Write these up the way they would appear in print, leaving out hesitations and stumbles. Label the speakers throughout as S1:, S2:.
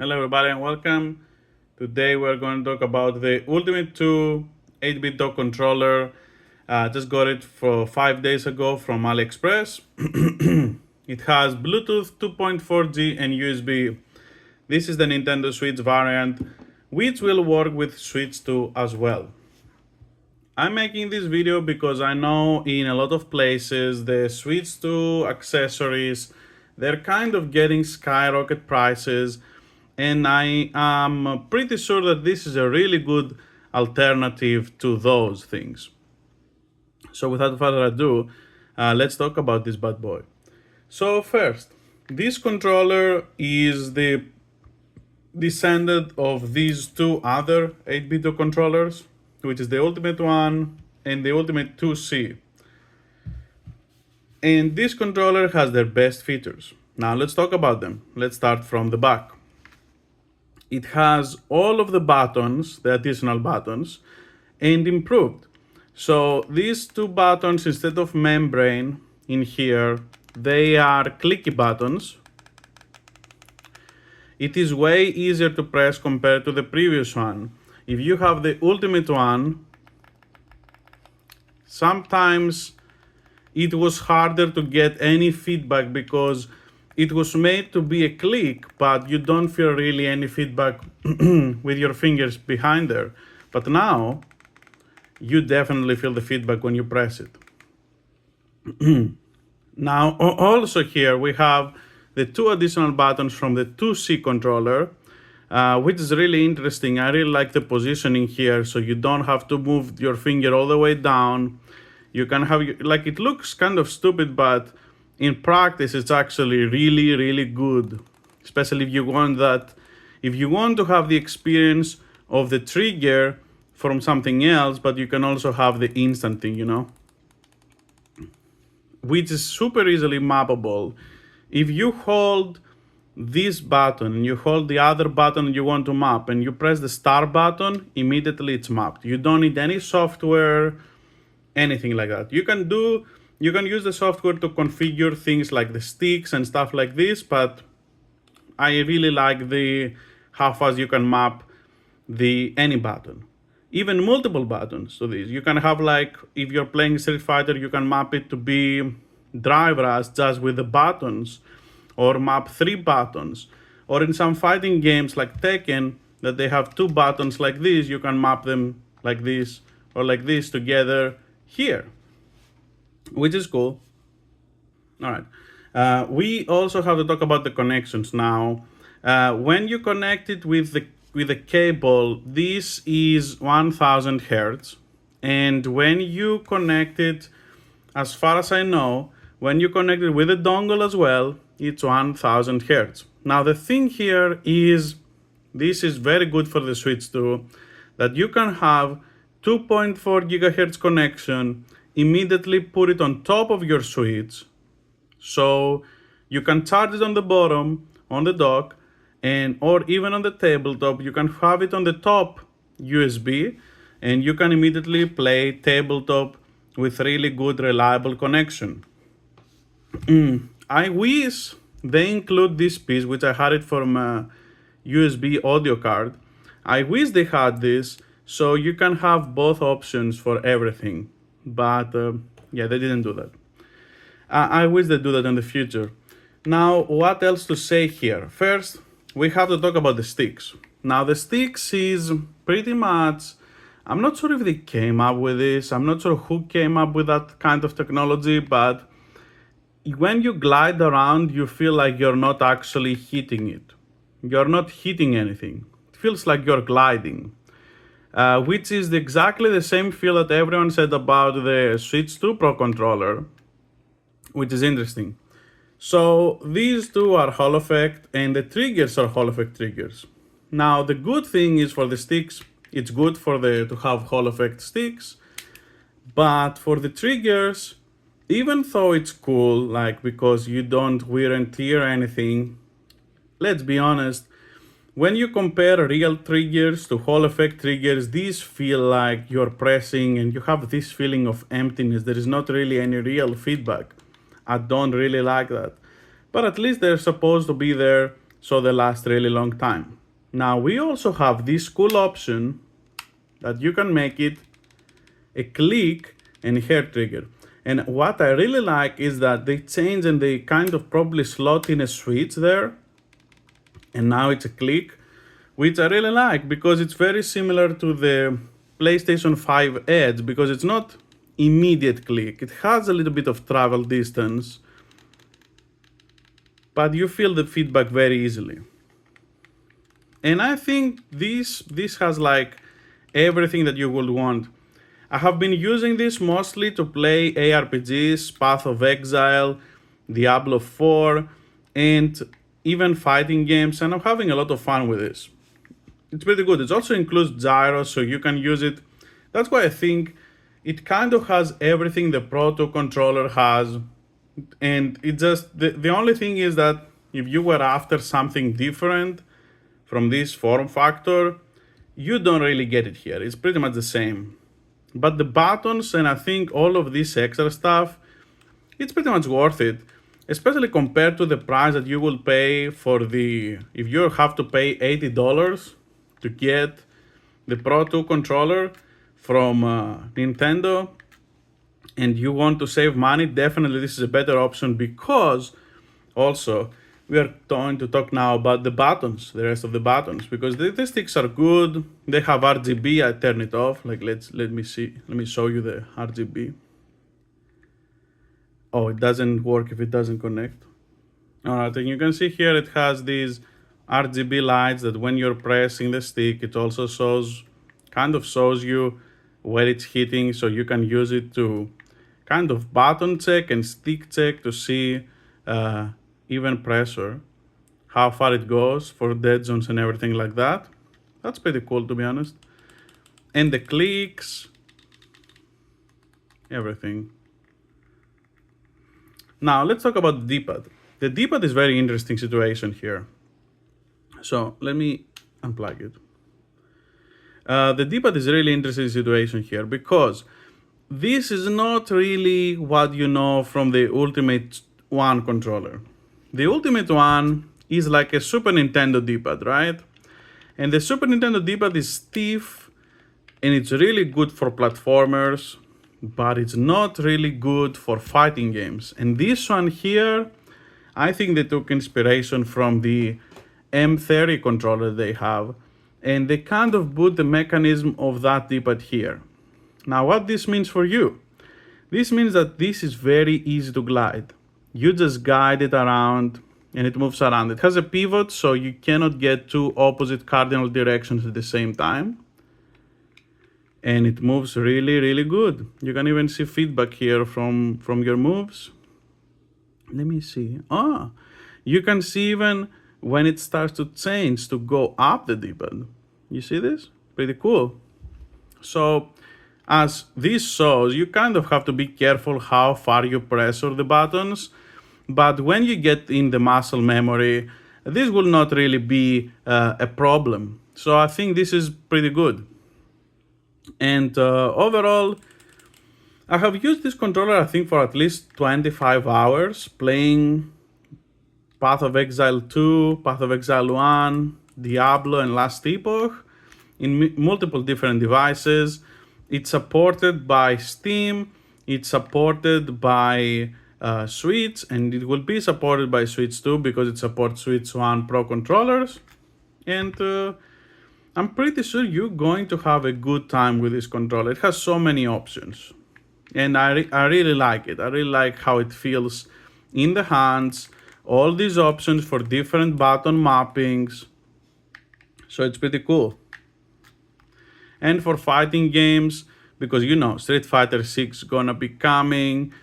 S1: Hello everybody and welcome. Today we're going to talk about the Ultimate 2 8BitDo controller. Just got it for 5 days ago from AliExpress. It has Bluetooth 2.4G and USB. This is the Nintendo Switch variant, which will work with Switch 2 as well. I'm making this video because I know in a lot of places the Switch 2 accessories, they're kind of getting skyrocket prices, and I am pretty sure that this is a really good alternative to those things. So without further ado, let's talk about this bad boy. So first, this controller is the descendant of these two other 8BitDo controllers, which is the Ultimate 1 and the Ultimate 2C. And this controller has their best features. Now let's talk about them. Let's start from the back. It has all of the buttons, the additional buttons, and improved. So these two buttons, instead of membrane in here, they are clicky buttons. It is way easier to press compared to the previous one. If you have the Ultimate one, sometimes it was harder to get any feedback because it was made to be a click, but you don't feel really any feedback with your fingers behind there. But now, you definitely feel the feedback when you press it. Now, also here we have the two additional buttons from the 2C controller, which is really interesting. I really like the positioning here, so you don't have to move your finger all the way down. You can have, like, it looks kind of stupid, but in practice, it's actually really, really good. Especially if you want to have the experience of the trigger from something else, but you can also have the instant thing, which is super easily mappable. If you hold this button and you hold the other button you want to map and you press the start button, immediately it's mapped. You don't need any software, anything like that. You can use the software to configure things like the sticks and stuff like this, but I really like how fast you can map any button, even multiple buttons to this. You can have, like, if you're playing Street Fighter, you can map it to be Drive Rush just with the buttons, or map 3 buttons. Or in some fighting games like Tekken, that they have 2 buttons like this, you can map them like this or like this together here, which is cool. All right. We also have to talk about the connections now. When you connect it with the cable, this is 1000 hertz. And when you connect it, as far as I know, when you connect it with a dongle as well, it's 1000 hertz. Now the thing here is, this is very good for the Switch 2, that you can have 2.4 gigahertz connection, immediately put it on top of your Switch. So you can charge it on the bottom, on the dock, or even on the tabletop. You can have it on the top USB, and you can immediately play tabletop with really good, reliable connection. I wish they include this piece, which I had it from a USB audio card. I wish they had this, so you can have both options for everything. But yeah, they didn't do that. I wish they do that in the future. Now, what else to say here? First, we have to talk about the sticks. Now, the sticks is pretty much, I'm not sure if they came up with this. I'm not sure who came up with that kind of technology, but when you glide around, you feel like you're not actually hitting it. You're not hitting anything. It feels like you're gliding, which is exactly the same feel that everyone said about the Switch 2 Pro controller, which is interesting. So these two are Hall effect, and the triggers are Hall effect triggers. Now the good thing is, for the sticks, it's good to have Hall effect sticks, but for the triggers, even though it's cool, like, because you don't wear and tear anything, let's be honest, when you compare real triggers to Hall effect triggers, these feel like you're pressing and you have this feeling of emptiness. There is not really any real feedback. I don't really like that. But at least they're supposed to be there so they last really long time. Now we also have this cool option that you can make it a click and hair trigger. And what I really like is that they change and they kind of probably slot in a switch there. And now it's a click, which I really like because it's very similar to the PlayStation 5 Edge because it's not immediate click. It has a little bit of travel distance, but you feel the feedback very easily. And I think this has like everything that you would want. I have been using this mostly to play ARPGs, Path of Exile, Diablo 4, and even fighting games, and I'm having a lot of fun with this. It's pretty good. It also includes gyros, so you can use it. That's why I think it kind of has everything the Pro 2 controller has, and it just, the only thing is that if you were after something different from this form factor, you don't really get it here. It's pretty much the same. But the buttons and I think all of this extra stuff, it's pretty much worth it, especially compared to the price that you will pay for the, if you have to pay $80 to get the Pro 2 controller from Nintendo and you want to save money, definitely this is a better option because also we are going to talk now about the buttons, the rest of the buttons, because the sticks are good. They have RGB. I turn it off. Like let me see. Let me show you the RGB. Oh, it doesn't work if it doesn't connect. All right, and you can see here it has these RGB lights that when you're pressing the stick, it also kind of shows you where it's hitting, so you can use it to kind of button check and stick check to see even pressure, how far it goes for dead zones and everything like that. That's pretty cool, to be honest. And the clicks, everything. Now let's talk about the D-pad. The D-pad is very interesting situation here. So let me unplug it. The D-pad is a really interesting situation here because this is not really what you know from the Ultimate One controller. The Ultimate One is like a Super Nintendo D-pad, right? And the Super Nintendo D-pad is stiff and it's really good for platformers, but it's not really good for fighting games. And this one here, I think they took inspiration from the M30 controller they have, and they kind of put the mechanism of that D-pad here. Now what this means for you? This means that this is very easy to glide. You just guide it around and it moves around. It has a pivot, so you cannot get two opposite cardinal directions at the same time. And it moves really, really good. You can even see feedback here from your moves. Let me see. You can see even when it starts to change to go up the D-pad. You see this? Pretty cool. So as this shows, you kind of have to be careful how far you pressure the buttons. But when you get in the muscle memory, this will not really be a problem. So I think this is pretty good. And overall, I have used this controller, I think, for at least 25 hours, playing Path of Exile 2, Path of Exile 1, Diablo, and Last Epoch in multiple different devices. It's supported by Steam, it's supported by Switch, and it will be supported by Switch 2 because it supports Switch 1 Pro controllers. And I'm pretty sure you're going to have a good time with this controller. It has so many options. And I really like it. I really like how it feels in the hands. All these options for different button mappings. So it's pretty cool. And for fighting games, because you know Street Fighter 6 gonna be coming,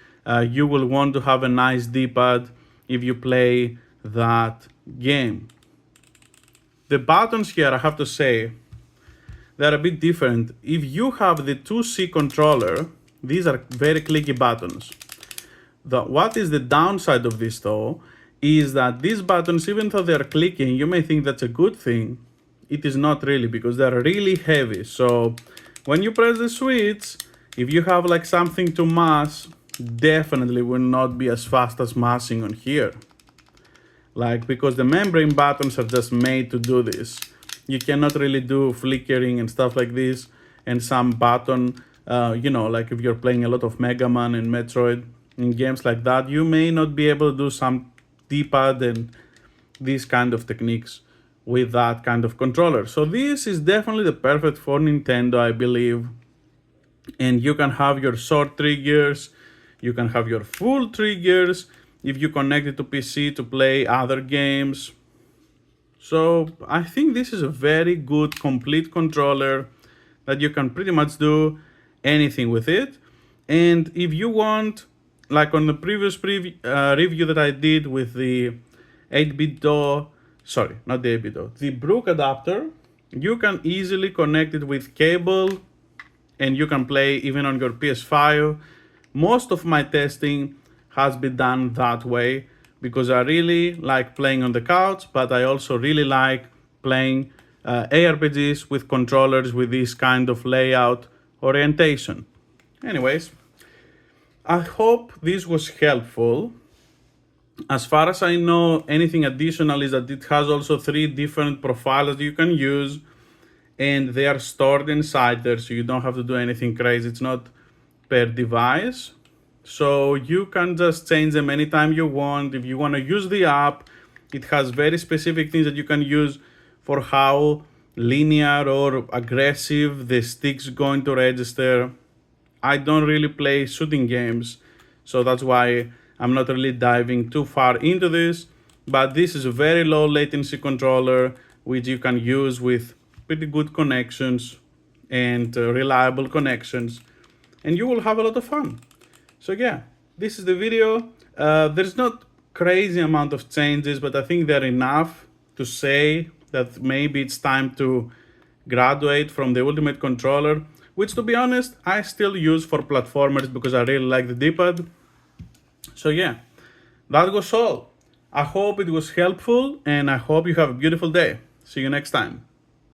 S1: you will want to have a nice D-pad if you play that game. The buttons here, I have to say, they're a bit different. If you have the 2C controller, these are very clicky buttons. What is the downside of this though, is that these buttons, even though they're clicking, you may think that's a good thing. It is not really, because they're really heavy. So when you press the switch, if you have like something to mash, definitely will not be as fast as mashing on here. like, because the membrane buttons are just made to do this. You cannot really do flickering and stuff like this, and some button, like if you're playing a lot of Mega Man and Metroid in games like that, you may not be able to do some D-pad and these kind of techniques with that kind of controller. So this is definitely the perfect for Nintendo, I believe. And you can have your short triggers, you can have your full triggers if you connect it to PC to play other games. So I think this is a very good complete controller that you can pretty much do anything with it. And if you want, like on the previous review that I did with the 8BitDo, sorry, not the 8BitDo, the Brook adapter, you can easily connect it with cable and you can play even on your PS5. Most of my testing has been done that way because I really like playing on the couch, but I also really like playing ARPGs with controllers with this kind of layout orientation. Anyways, I hope this was helpful. As far as I know, anything additional is that it has also 3 different profiles that you can use, and they are stored inside there, so you don't have to do anything crazy. It's not per device. So you can just change them anytime you want. If you want to use the app, it has very specific things that you can use for how linear or aggressive the stick's going to register. I don't really play shooting games, so that's why I'm not really diving too far into this. But this is a very low latency controller, which you can use with pretty good connections and reliable connections, and you will have a lot of fun. So yeah, this is the video. There's not crazy amount of changes, but I think they're enough to say that maybe it's time to graduate from the Ultimate Controller, which to be honest, I still use for platformers because I really like the D-pad. So yeah, that was all. I hope it was helpful and I hope you have a beautiful day. See you next time.